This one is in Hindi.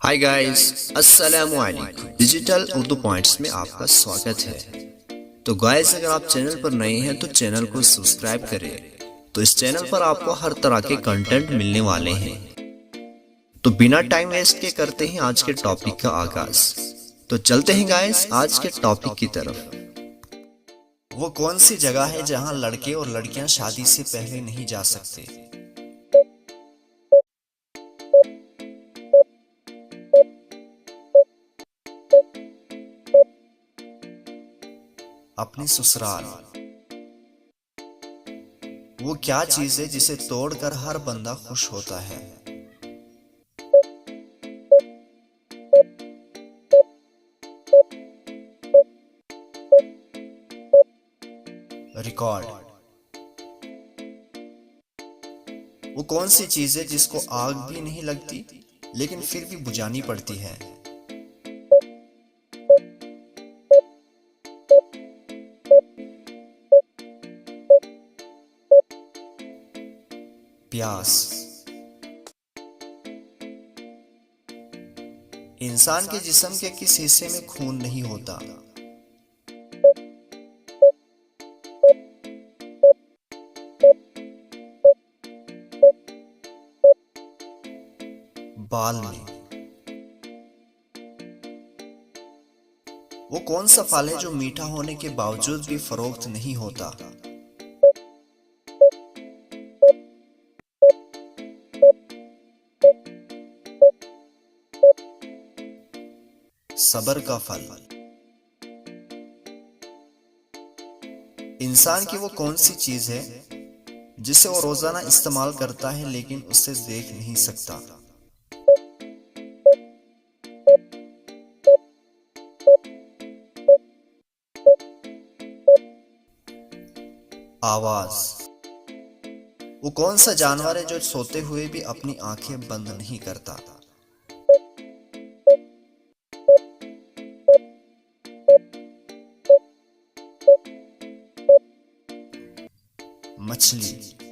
हाय गाइस, अस्सलामु अलैकुम। डिजिटल उर्दू पॉइंट्स में आपका स्वागत है। तो गाइस, अगर आप चैनल पर नए हैं तो चैनल को सब्सक्राइब करें। तो इस चैनल पर आपको हर तरह के कंटेंट मिलने वाले हैं। तो बिना टाइम वेस्ट के करते हैं आज के टॉपिक का आगाज। तो चलते हैं गाइस आज के टॉपिक की तरफ। वो कौन सी जगह है जहां लड़के और लड़कियां शादी से पहले नहीं जा सकते? अपने ससुराल। वो क्या चीज है जिसे तोड़कर हर बंदा खुश होता है? रिकॉर्ड। वो कौन सी चीज है जिसको आग भी नहीं लगती लेकिन फिर भी बुझानी पड़ती है? प्यास। इंसान के जिस्म के किस हिस्से में खून नहीं होता? बाल में। वो कौन सा फल है जो मीठा होने के बावजूद भी फरोख्त नहीं होता? सब्र का फल। इंसान की वो कौन सी चीज है जिसे वो रोजाना इस्तेमाल करता है लेकिन उससे देख नहीं सकता? आवाज। वो कौन सा जानवर है जो सोते हुए भी अपनी आंखें बंद नहीं करता? मछली।